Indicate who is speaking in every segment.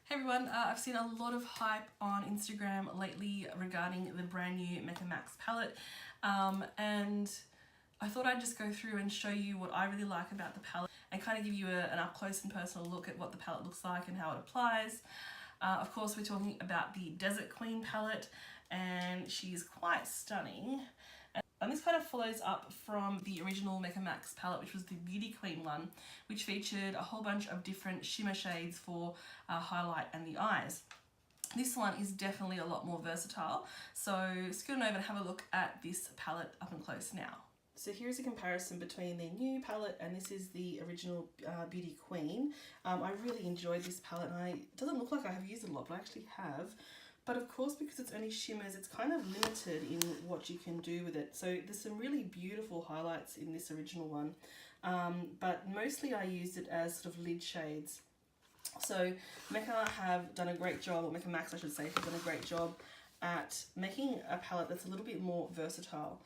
Speaker 1: Hey everyone, I've seen a lot of hype on Instagram lately regarding the brand new Mecca Max palette, and I thought I'd just go through and show you what I really like about the palette and kind of give you an up close and personal look at what the palette looks like and how it applies. Of course, we're talking about the Desert Queen palette, and she's quite stunning. And this kind of follows up from the original Mecca Max palette, which was the Beauty Queen one, which featured a whole bunch of different shimmer shades for highlight and the eyes. This one is definitely a lot more versatile, so scoot on over and have a look at this palette up and close now. So here's a comparison between the new palette and this is the original Beauty Queen. I really enjoyed this palette, and it doesn't look like I have used it a lot, but I actually have. But of course, because it's only shimmers, it's kind of limited in what you can do with it. So there's some really beautiful highlights in this original one. But mostly I used it as sort of lid shades. So Mecca have done a great job, or Mecca Max I should say, have done a great job at making a palette that's a little bit more versatile.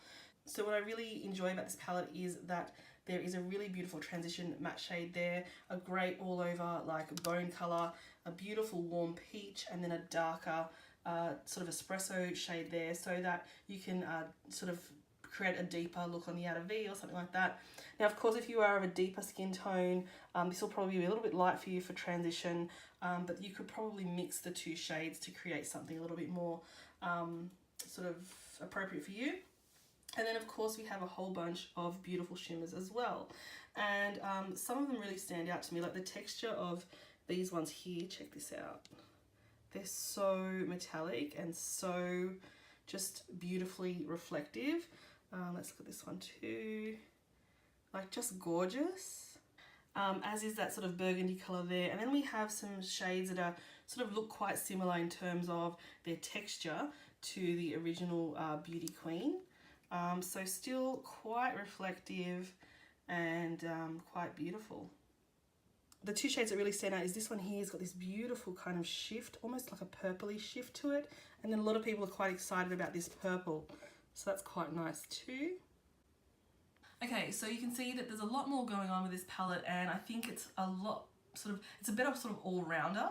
Speaker 1: So what I really enjoy about this palette is that there is a really beautiful transition matte shade there, a great all over like bone colour, a beautiful warm peach, and then a darker sort of espresso shade there, so that you can sort of create a deeper look on the outer V or something like that. Now of course, if you are of a deeper skin tone, this will probably be a little bit light for you for transition, but you could probably mix the two shades to create something a little bit more sort of appropriate for you. And then of course we have a whole bunch of beautiful shimmers as well, and some of them really stand out to me, like the texture of these ones here. Check this out. They're so metallic and so just beautifully reflective. Let's look at this one too. Like, just gorgeous. As is that sort of burgundy colour there. And then we have some shades that are sort of look quite similar in terms of their texture to the original Beauty Queen. So still quite reflective and quite beautiful. The two shades that really stand out is this one here. Has got this beautiful kind of shift, almost like a purpley shift to it. And then a lot of people are quite excited about this purple. So that's quite nice too. Okay, so you can see that there's a lot more going on with this palette, and I think it's a lot it's a better sort of all-rounder.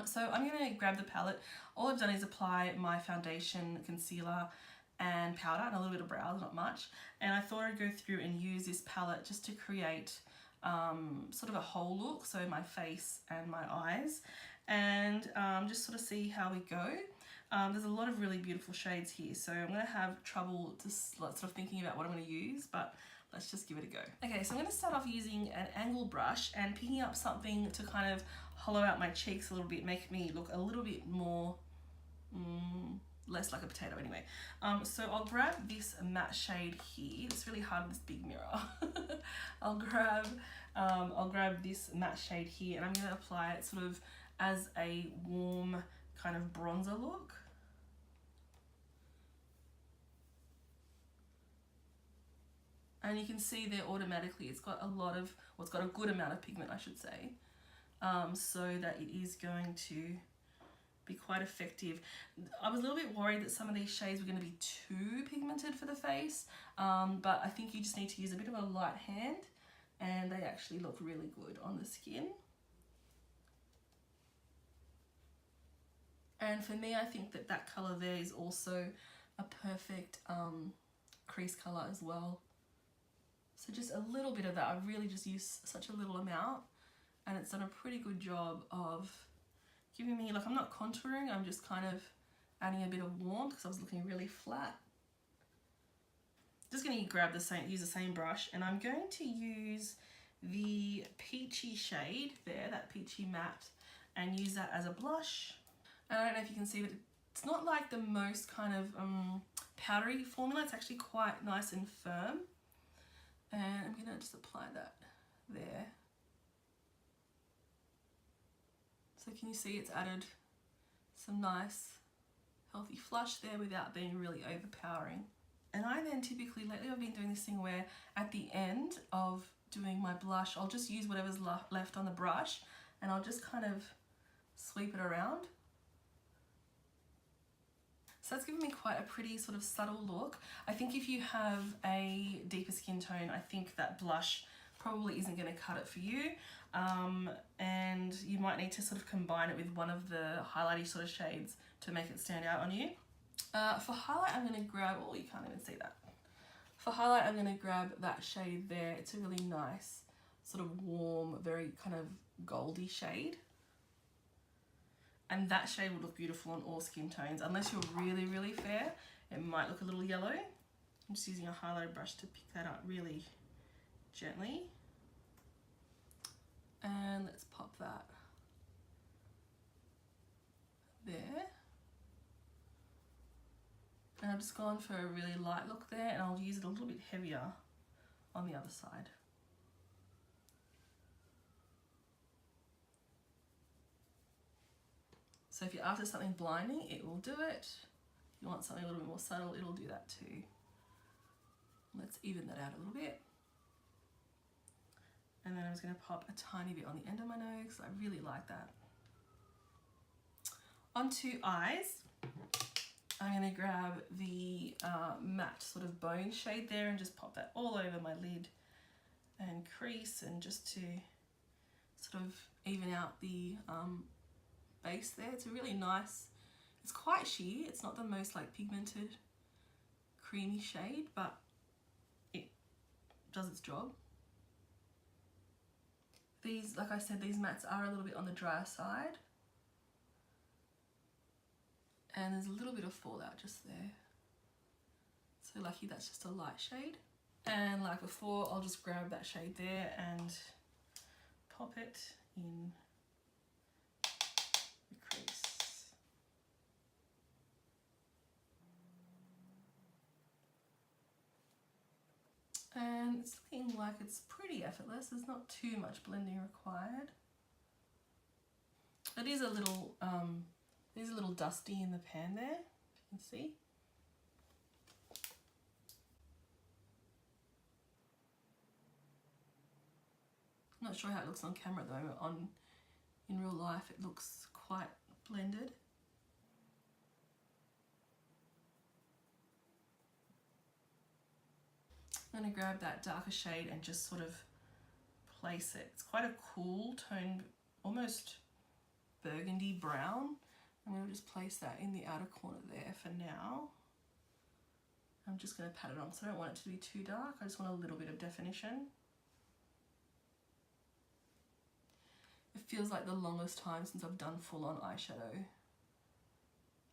Speaker 1: So I'm going to grab the palette. All I've done is apply my foundation, concealer, and powder, and a little bit of brows, not much. And I thought I'd go through and use this palette just to create sort of a whole look, so my face and my eyes, and just sort of see how we go. There's a lot of really beautiful shades here, so I'm going to have trouble just sort of thinking about what I'm going to use, but let's just give it a go. Okay, so I'm going to start off using an angle brush and picking up something to kind of hollow out my cheeks a little bit, make me look a little bit more less like a potato anyway. So I'll grab this matte shade here. It's really hard with this big mirror. I'll grab this matte shade here, and I'm going to apply it sort of as a warm kind of bronzer look. And you can see there automatically it's got a lot of, well, it's got a good amount of pigment, I should say, so that it is going to be quite effective. I was a little bit worried that some of these shades were going to be too pigmented for the face, but I think you just need to use a bit of a light hand, and they actually look really good on the skin. And for me, I think that that colour there is also a perfect crease colour as well. So just a little bit of that. I've really just used such a little amount, and it's done a pretty good job of giving me, like, I'm not contouring, I'm just kind of adding a bit of warmth because I was looking really flat. Just going to use the same brush, and I'm going to use the peachy shade there, that peachy matte, and use that as a blush. And I don't know if you can see, but it's not like the most kind of powdery formula. It's actually quite nice and firm. And I'm going to just apply that there. So can you see it's added some nice healthy flush there without being really overpowering. And I then typically, lately I've been doing this thing where at the end of doing my blush, I'll just use whatever's left on the brush, and I'll just kind of sweep it around. So that's given me quite a pretty sort of subtle look. I think if you have a deeper skin tone, I think that blush probably isn't going to cut it for you, and you might need to sort of combine it with one of the highlighty sort of shades to make it stand out on you. For highlight, I'm going to grab, oh, you can't even see that. For highlight, I'm going to grab that shade there. It's a really nice sort of warm, very kind of goldy shade. And that shade would look beautiful on all skin tones. Unless you're really, really fair, it might look a little yellow. I'm just using a highlighter brush to pick that up really gently. And let's pop that there. And I've just gone for a really light look there, and I'll use it a little bit heavier on the other side. So if you're after something blinding, it will do it. If you want something a little bit more subtle, it'll do that too. Let's even that out a little bit. And then I'm just going to pop a tiny bit on the end of my nose, because I really like that. Onto eyes. I'm going to grab the matte sort of bone shade there and just pop that all over my lid and crease, and just to sort of even out the base there. It's a really nice, it's quite sheer. It's not the most like pigmented creamy shade, but it does its job. These, like I said, these mattes are a little bit on the drier side. And there's a little bit of fallout just there. So lucky that's just a light shade. And like before, I'll just grab that shade there and pop it in the crease. And it's looking like it's pretty effortless. There's not too much blending required. It is a little dusty in the pan there, if you can see. I'm not sure how it looks on camera at the moment. In real life, it looks quite blended. I'm going to grab that darker shade and just sort of place it. It's quite a cool tone, almost burgundy brown. I'm going to just place that in the outer corner there for now. I'm just going to pat it on, so I don't want it to be too dark. I just want a little bit of definition. It feels like the longest time since I've done full-on eyeshadow.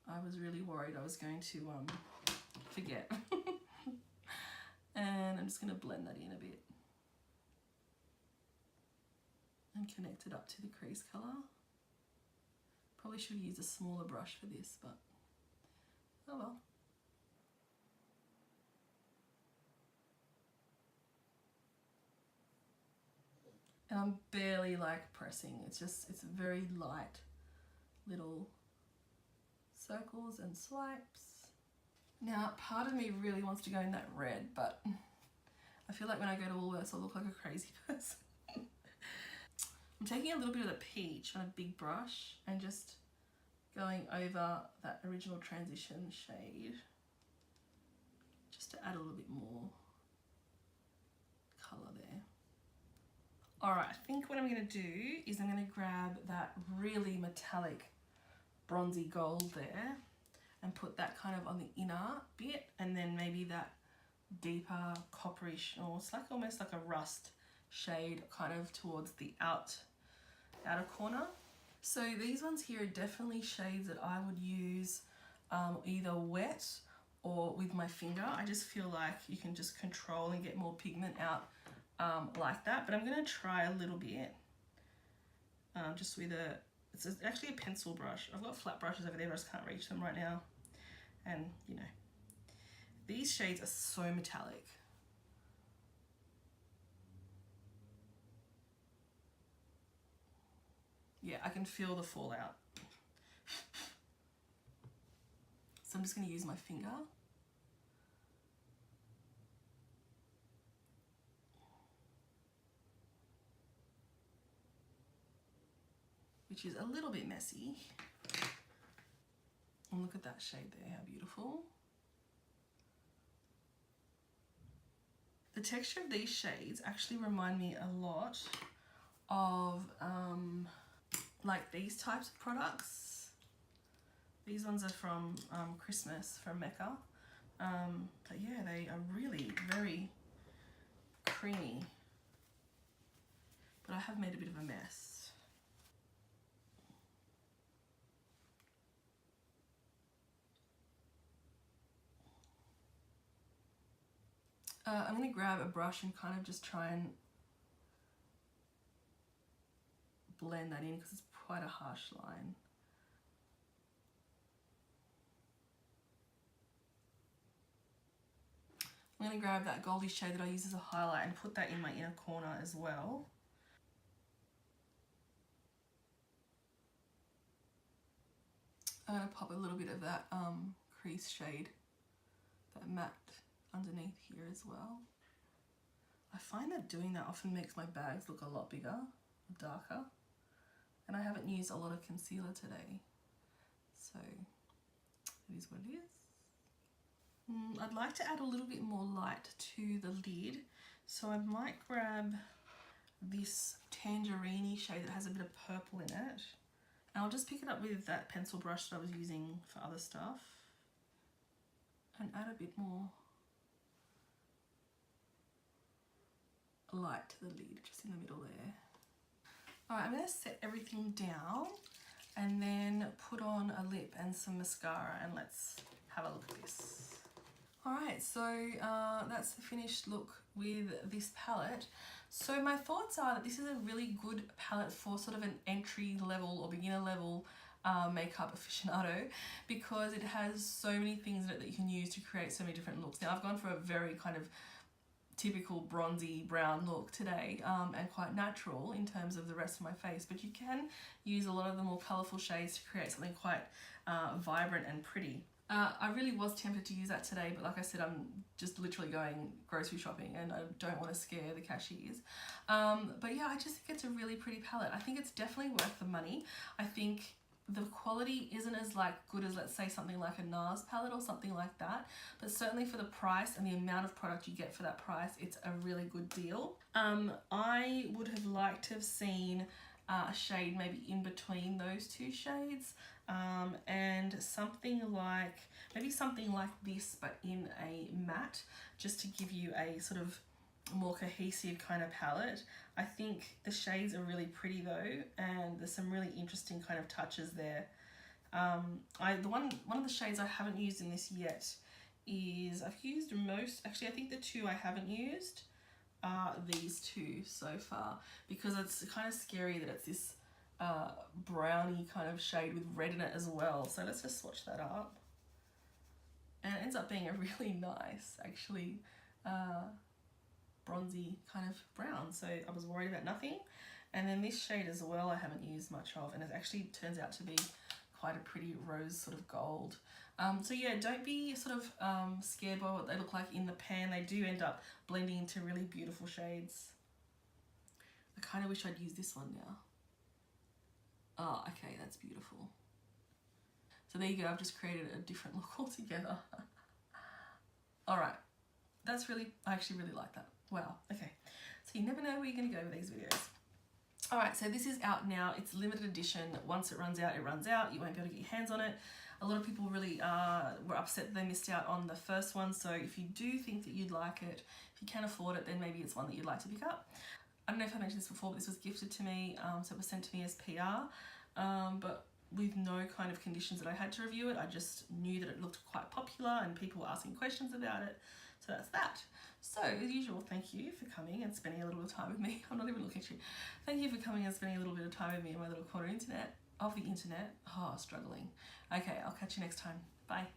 Speaker 1: I was really worried I was going to forget. And I'm just going to blend that in a bit and connect it up to the crease colour. Probably should use a smaller brush for this, but oh well. And I'm barely like pressing, it's very light little circles and swipes. Now, part of me really wants to go in that red, but I feel like when I go to Woolworths, I'll look like a crazy person. I'm taking a little bit of the peach on a big brush and just going over that original transition shade, just to add a little bit more colour there. Alright, I think what I'm going to do is I'm going to grab that really metallic bronzy gold there and put that kind of on the inner bit, and then maybe that deeper copperish, or it's like almost like a rust shade kind of towards the outer corner. So these ones here are definitely shades that I would use either wet or with my finger. I just feel like you can just control and get more pigment out like that, but I'm going to try a little bit just with it's actually a pencil brush. I've got flat brushes over there, but I just can't reach them right now. And you know, these shades are so metallic. Yeah, I can feel the fallout. So I'm just going to use my finger. Which is a little bit messy. And look at that shade there, how beautiful. The texture of these shades actually remind me a lot of like these types of products. These ones are from Christmas from Mecca. But yeah, they are really very creamy. But I have made a bit of a mess. I'm going to grab a brush and kind of just try and blend that in because it's quite a harsh line. I'm going to grab that goldy shade that I use as a highlight and put that in my inner corner as well. I'm going to pop a little bit of that crease shade, that matte underneath here as well. I find that doing that often makes my bags look a lot bigger, darker, and I haven't used a lot of concealer today, so it is what it is. I'd like to add a little bit more light to the lid, so I might grab this tangerine shade that has a bit of purple in it, and I'll just pick it up with that pencil brush that I was using for other stuff and add a bit more light to the lid, just in the middle there. Alright, I'm going to set everything down and then put on a lip and some mascara, and let's have a look at this. Alright, so that's the finished look with this palette. So my thoughts are that this is a really good palette for sort of an entry level or beginner level makeup aficionado, because it has so many things in it that you can use to create so many different looks. Now I've gone for a very kind of typical bronzy brown look today, and quite natural in terms of the rest of my face, but you can use a lot of the more colourful shades to create something quite vibrant and pretty. I really was tempted to use that today, but like I said, I'm just literally going grocery shopping and I don't want to scare the cashiers. But yeah, I just think it's a really pretty palette. I think it's definitely worth the money. I think the quality isn't as like good as, let's say, something like a NARS palette or something like that, but certainly for the price and the amount of product you get for that price, it's a really good deal. I would have liked to have seen a shade maybe in between those two shades, and something like, maybe something like this but in a matte, just to give you a sort of more cohesive kind of palette. I think the shades are really pretty though, and there's some really interesting kind of touches there. One of the shades I haven't used in this yet is, I've used most, actually I think the two I haven't used are these two so far, because it's kind of scary that it's this browny kind of shade with red in it as well. So let's just swatch that up, and it ends up being a really nice, actually, bronzy kind of brown, so I was worried about nothing. And then this shade as well I haven't used much of, and it actually turns out to be quite a pretty rose sort of gold. So yeah, don't be sort of scared by what they look like in the pan. They do end up blending into really beautiful shades. I kind of wish I'd use this one now. Oh, okay, that's beautiful. So there you go, I've just created a different look altogether. Alright, that's really, I actually really like that. Wow, okay. So you never know where you're going to go with these videos. Alright, so this is out now. It's limited edition. Once it runs out, it runs out. You won't be able to get your hands on it. A lot of people really were upset that they missed out on the first one, so if you do think that you'd like it, if you can afford it, then maybe it's one that you'd like to pick up. I don't know if I mentioned this before, but this was gifted to me, so it was sent to me as PR, but with no kind of conditions that I had to review it. I just knew that it looked quite popular and people were asking questions about it, so that's that. So, as usual, thank you for coming and spending a little bit of time with me. I'm not even looking at you. Thank you for coming and spending a little bit of time with me in my little corner of the internet. Oh, struggling. Okay, I'll catch you next time. Bye.